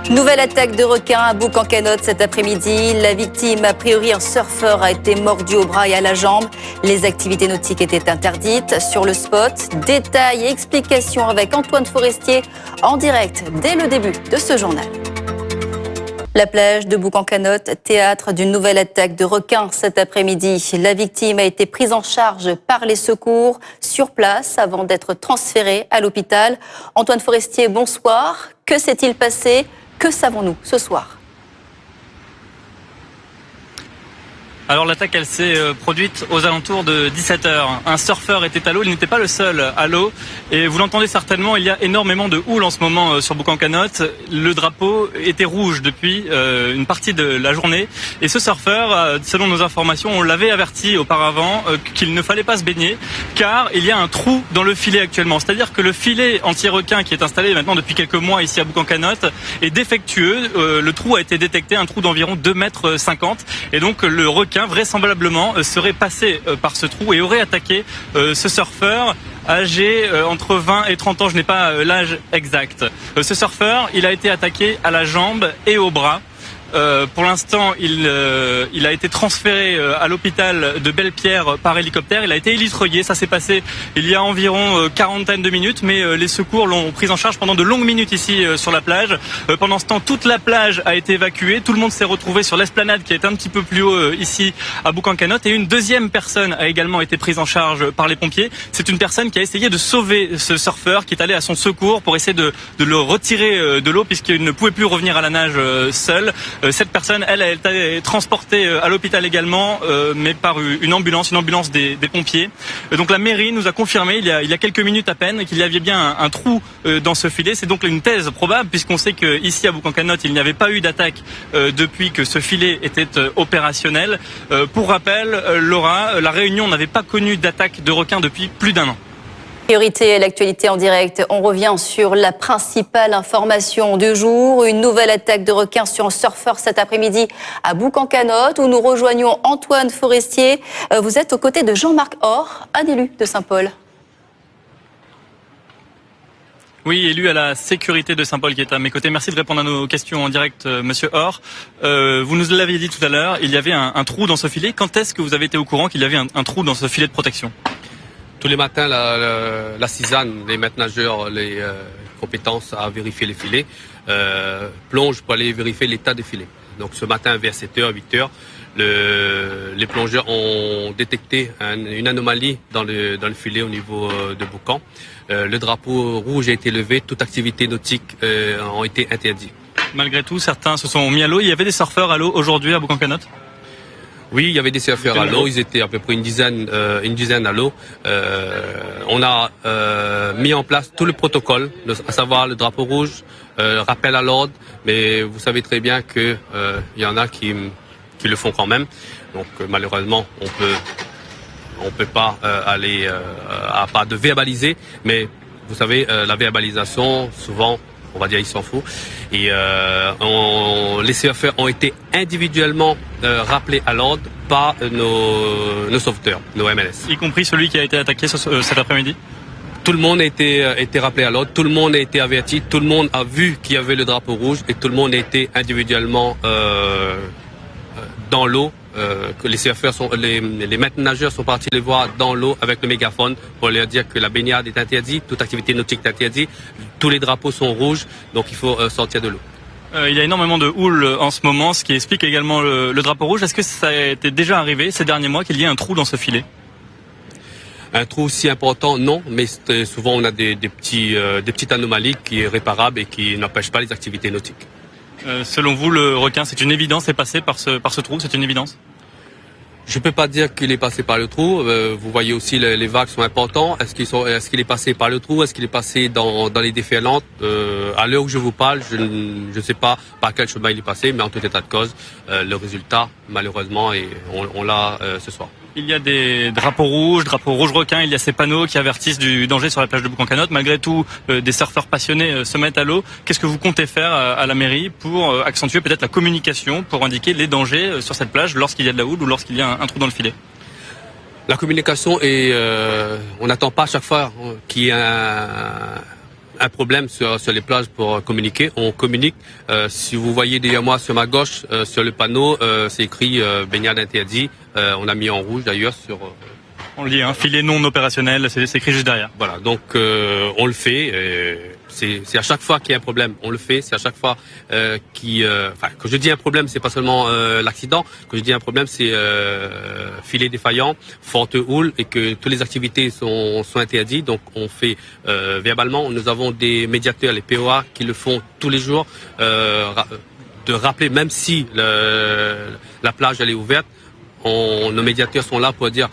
Nouvelle attaque de requin à Bouc-en-Canothe cet après-midi. La victime, a priori un surfeur, a été mordu au bras et à la jambe. Les activités nautiques étaient interdites sur le spot. Détails et explications avec Antoine Forestier en direct dès le début de ce journal. La plage de Bouc-en-Canothe, théâtre d'une nouvelle attaque de requins cet après-midi. La victime a été prise en charge par les secours sur place avant d'être transférée à l'hôpital. Antoine Forestier, bonsoir. Que s'est-il passé ? Que savons-nous ce soir ? Alors l'attaque, elle s'est produite aux alentours de 17h. Un surfeur était à l'eau, il n'était pas le seul à l'eau. Et vous l'entendez certainement, il y a énormément de houle en ce moment sur Bouc-en-Canothe. Le drapeau était rouge depuis une partie de la journée. Et ce surfeur, selon nos informations, on l'avait averti auparavant qu'il ne fallait pas se baigner, car il y a un trou dans le filet actuellement. C'est-à-dire que le filet anti-requin qui est installé maintenant depuis quelques mois ici à Bouc-en-Canothe est défectueux. Le trou a été détecté, un trou d'environ 2,50 m. Et donc le requin vraisemblablement serait passé par ce trou et aurait attaqué ce surfeur âgé entre 20 et 30 ans, je n'ai pas l'âge exact. Ce surfeur, il a été attaqué à la jambe et au bras. Pour l'instant, il a été transféré à l'hôpital de Belle-Pierre par hélicoptère. Il a été élitreillé. Ça s'est passé il y a environ quarantaine de minutes, mais les secours l'ont pris en charge pendant de longues minutes ici sur la plage. Pendant ce temps, toute la plage a été évacuée. Tout le monde s'est retrouvé sur l'esplanade qui est un petit peu plus haut ici à Bouc-en-Canothe. Et une deuxième personne a également été prise en charge par les pompiers. C'est une personne qui a essayé de sauver ce surfeur, qui est allé à son secours pour essayer de le retirer de l'eau puisqu'il ne pouvait plus revenir à la nage seul. Cette personne, elle a été transportée à l'hôpital également, mais par une ambulance des pompiers. Donc la mairie nous a confirmé il y a quelques minutes à peine qu'il y avait bien un trou dans ce filet. C'est donc une thèse probable puisqu'on sait qu'ici à Bouc-en-Canothe, il n'y avait pas eu d'attaque depuis que ce filet était opérationnel. Pour rappel, Laura, la Réunion n'avait pas connu d'attaque de requins depuis plus d'1 an. Priorité, l'actualité en direct. On revient sur la principale information du jour. Une nouvelle attaque de requin sur un surfeur cet après-midi à Bouc-en-Canothe où nous rejoignons Antoine Forestier. Vous êtes aux côtés de Jean-Marc Or, un élu de Saint-Paul. Oui, élu à la sécurité de Saint-Paul qui est à mes côtés. Merci de répondre à nos questions en direct, Monsieur Or. Vous nous l'aviez dit tout à l'heure, il y avait un trou dans ce filet. Quand est-ce que vous avez été au courant qu'il y avait un trou dans ce filet de protection ? Tous les matins, la CISAN, les maîtres nageurs, les compétences à vérifier les filets, plongent pour aller vérifier l'état des filets. Donc ce matin, vers 7h, 8h, les plongeurs ont détecté une anomalie dans le filet au niveau de Boucan. Le drapeau rouge a été levé, toute activité nautique a été interdite. Malgré tout, certains se sont mis à l'eau. Il y avait des surfeurs à l'eau aujourd'hui à Bouc-en-Canothe ? Oui, il y avait des surfeurs à l'eau, ils étaient à peu près une dizaine à l'eau. On a mis en place tout le protocole, à savoir le drapeau rouge, rappel à l'ordre, mais vous savez très bien que y en a qui le font quand même. Donc malheureusement, on peut pas aller à pas de verbaliser, mais vous savez, la verbalisation, souvent, on va dire, ils s'en foutent. Et les surfeurs ont été individuellement rappelés à l'ordre par nos sauveteurs, nos MLS. Y compris celui qui a été attaqué cet après-midi ? Tout le monde a été rappelé à l'ordre, tout le monde a été averti, tout le monde a vu qu'il y avait le drapeau rouge et tout le monde a été individuellement dans l'eau. Que les surfeurs les maîtres nageurs sont partis les voir dans l'eau avec le mégaphone pour leur dire que la baignade est interdite, toute activité nautique est interdite, tous les drapeaux sont rouges, donc il faut sortir de l'eau. Il y a énormément de houle en ce moment, ce qui explique également le drapeau rouge. Est-ce que ça a été déjà arrivé ces derniers mois qu'il y ait un trou dans ce filet ? Un trou si important, non, mais souvent on a des petites anomalies qui sont réparables et qui n'empêchent pas les activités nautiques. Selon vous, le requin, c'est une évidence, est passé par ce trou, c'est une évidence ? Je peux pas dire qu'il est passé par le trou. Vous voyez aussi les vagues sont importantes. Est-ce qu'il est passé par le trou? Est-ce qu'il est passé dans les déferlantes? À l'heure où je vous parle, je ne sais pas par quel chemin il est passé, mais en tout état de cause, le résultat, malheureusement, on l'a ce soir. Il y a des drapeaux rouge requin, il y a ces panneaux qui avertissent du danger sur la plage de Bouc-en-Canothe. Malgré tout, des surfeurs passionnés se mettent à l'eau. Qu'est-ce que vous comptez faire à la mairie pour accentuer peut-être la communication, pour indiquer les dangers sur cette plage lorsqu'il y a de la houle ou lorsqu'il y a un trou dans le filet? La communication est... on n'attend pas à chaque fois qu'il y ait un un problème sur les plages pour communiquer, on communique. Si vous voyez derrière moi sur ma gauche, sur le panneau, c'est écrit baignade interdit. On a mis en rouge d'ailleurs sur... On le dit, filet non opérationnel, c'est écrit juste derrière. Voilà, donc on le fait. C'est à chaque fois qu'il y a un problème, on le fait. C'est à chaque fois quand je dis un problème, c'est pas seulement l'accident. Quand je dis un problème, c'est filet défaillant, forte houle et que toutes les activités sont interdites. Donc on fait verbalement. Nous avons des médiateurs, les POA, qui le font tous les jours, de rappeler, même si la plage elle est ouverte, nos médiateurs sont là pour dire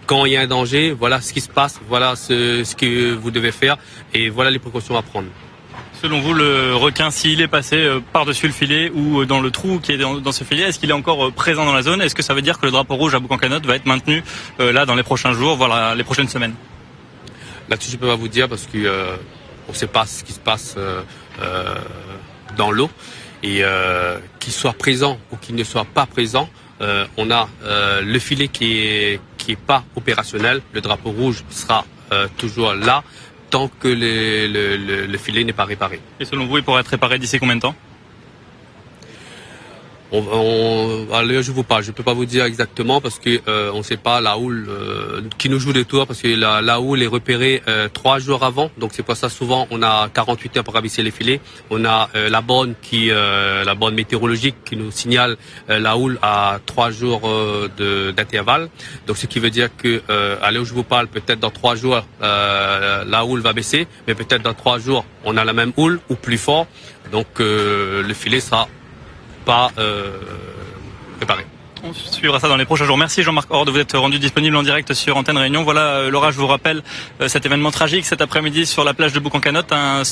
quand il y a un danger, voilà ce qui se passe, voilà ce que vous devez faire et voilà les précautions à prendre. Selon vous, le requin, s'il est passé par-dessus le filet ou dans le trou qui est dans ce filet, est-ce qu'il est encore présent dans la zone? Est-ce que ça veut dire que le drapeau rouge à Boucan-Canot va être maintenu là dans les prochains jours, voire les prochaines semaines? Là-dessus, je peux pas vous dire parce que on ne sait pas ce qui se passe dans l'eau et qu'il soit présent ou qu'il ne soit pas présent. On a le filet qui est pas opérationnel. Le drapeau rouge sera toujours là tant que le filet n'est pas réparé. Et selon vous, il pourrait être réparé d'ici combien de temps? Allez, je ne peux pas vous dire exactement parce que on ne sait pas la houle qui nous joue des tours parce que la houle est repérée 3 jours avant. Donc c'est pour ça souvent on a 48 heures pour ravisser les filets. On a la borne météorologique qui nous signale la houle à 3 jours d'intervalle. Donc ce qui veut dire que allez où je vous parle, peut-être dans 3 jours la houle va baisser, mais peut-être dans 3 jours on a la même houle ou plus fort. Donc le filet sera pas préparé. On suivra ça dans les prochains jours. Merci Jean-Marc Horde, vous êtes rendu disponible en direct sur Antenne Réunion. Voilà, Laura, je vous rappelle cet événement tragique cet après-midi sur la plage de Boucan-Canot. Un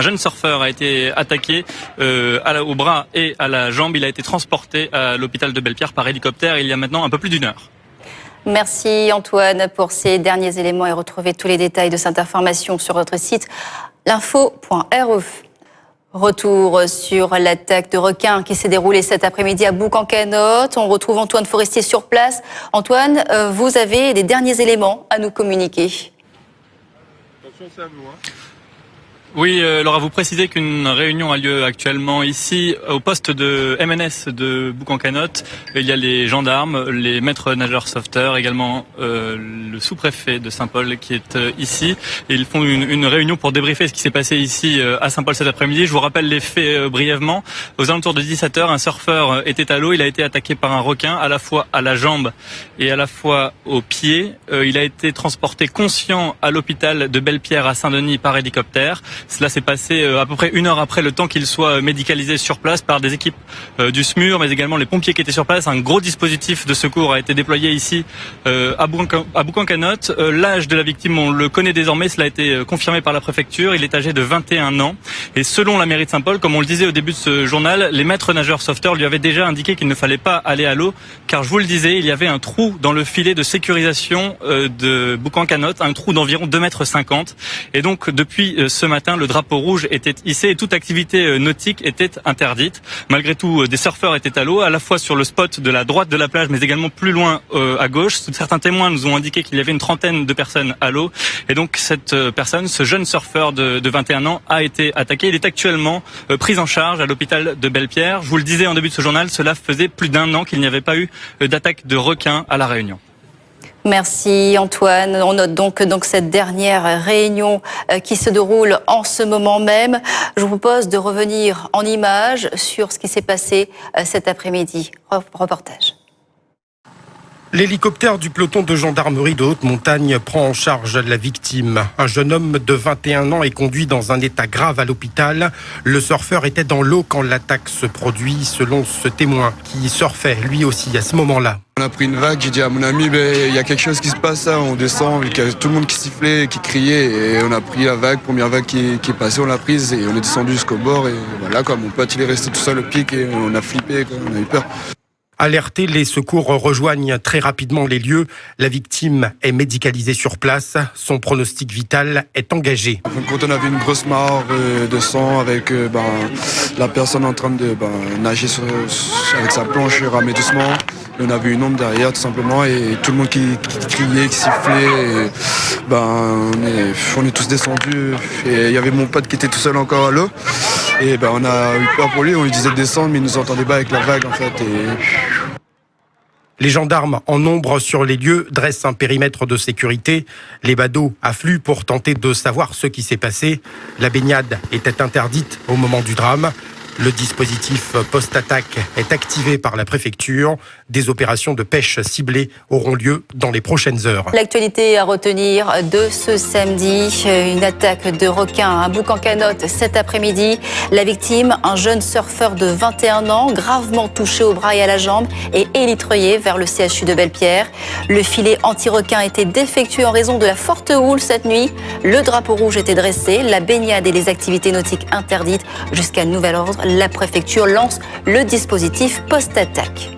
jeune surfeur a été attaqué au bras et à la jambe. Il a été transporté à l'hôpital de Belle-Pierre par hélicoptère il y a maintenant un peu plus d'une heure. Merci Antoine pour ces derniers éléments et retrouvez tous les détails de cette information sur notre site l'info.re. Retour sur l'attaque de requin qui s'est déroulée cet après-midi à Boucan-Canot. On retrouve Antoine Forestier sur place. Antoine, vous avez des derniers éléments à nous communiquer. Attention, c'est à vous. Oui, Laura, vous précisez qu'une réunion a lieu actuellement ici au poste de MNS de Boucan-Canot. Il y a les gendarmes, les maîtres nageurs sauveteurs, également le sous-préfet de Saint-Paul qui est ici. Et ils font une réunion pour débriefer ce qui s'est passé ici à Saint-Paul cet après-midi. Je vous rappelle les faits brièvement. Aux alentours de 17h, un surfeur était à l'eau. Il a été attaqué par un requin à la fois à la jambe et à la fois au pied. Il a été transporté conscient à l'hôpital de Belle-Pierre à Saint-Denis par hélicoptère. Cela s'est passé à peu près 1 heure après le temps qu'il soit médicalisé sur place par des équipes du SMUR, mais également les pompiers qui étaient sur place. Un gros dispositif de secours a été déployé ici à Boucan-Canot. L'âge de la victime, on le connaît désormais, cela a été confirmé par la préfecture. Il est âgé de 21 ans. Et selon la mairie de Saint-Paul, comme on le disait au début de ce journal, les maîtres nageurs sauveteurs lui avaient déjà indiqué qu'il ne fallait pas aller à l'eau, car je vous le disais, il y avait un trou dans le filet de sécurisation de Boucan-Canot, un trou d'environ 2,50 m. Et donc depuis ce matin, le drapeau rouge était hissé et toute activité nautique était interdite. Malgré tout, des surfeurs étaient à l'eau, à la fois sur le spot de la droite de la plage, mais également plus loin à gauche. Certains témoins nous ont indiqué qu'il y avait une trentaine de personnes à l'eau. Et donc cette personne, ce jeune surfeur de 21 ans, a été attaqué. Il est actuellement pris en charge à l'hôpital de Belle-Pierre. Je vous le disais en début de ce journal, cela faisait plus d'1 an qu'il n'y avait pas eu d'attaque de requin à La Réunion. Merci Antoine. On note donc cette dernière réunion qui se déroule en ce moment même. Je vous propose de revenir en images sur ce qui s'est passé cet après-midi. Reportage. L'hélicoptère du peloton de gendarmerie de haute montagne prend en charge la victime. Un jeune homme de 21 ans est conduit dans un état grave à l'hôpital. Le surfeur était dans l'eau quand l'attaque se produit, selon ce témoin qui surfait lui aussi à ce moment-là. On a pris une vague, j'ai dit à mon ami, il y a quelque chose qui se passe là, on descend, il y a tout le monde qui sifflait, qui criait, et on a pris la vague, première vague qui est passée, on l'a prise et on est descendu jusqu'au bord, et voilà, mon pote il est resté tout seul au pic et on a flippé, on a eu peur. Alertés, les secours rejoignent très rapidement les lieux. La victime est médicalisée sur place. Son pronostic vital est engagé. Quand on avait une grosse mare de sang avec la personne en train de nager avec sa planche ramée doucement. Et on avait une ombre derrière tout simplement et tout le monde qui criait, qui sifflait. on est tous descendus et il y avait mon pote qui était tout seul encore à l'eau. Et on a eu peur pour lui, on lui disait de descendre mais il nous entendait pas avec la vague en fait. Les gendarmes en nombre sur les lieux dressent un périmètre de sécurité. Les badauds affluent pour tenter de savoir ce qui s'est passé. La baignade était interdite au moment du drame. Le dispositif post-attaque est activé par la préfecture. Des opérations de pêche ciblées auront lieu dans les prochaines heures. L'actualité à retenir de ce samedi, une attaque de requins à Bouc-en-Canotte cet après-midi. La victime, un jeune surfeur de 21 ans, gravement touché au bras et à la jambe et élitreillé vers le CHU de Belle-Pierre. Le filet anti-requin était défectueux en raison de la forte houle cette nuit. Le drapeau rouge était dressé, la baignade et les activités nautiques interdites jusqu'à nouvel ordre. La préfecture lance le dispositif post-attaque.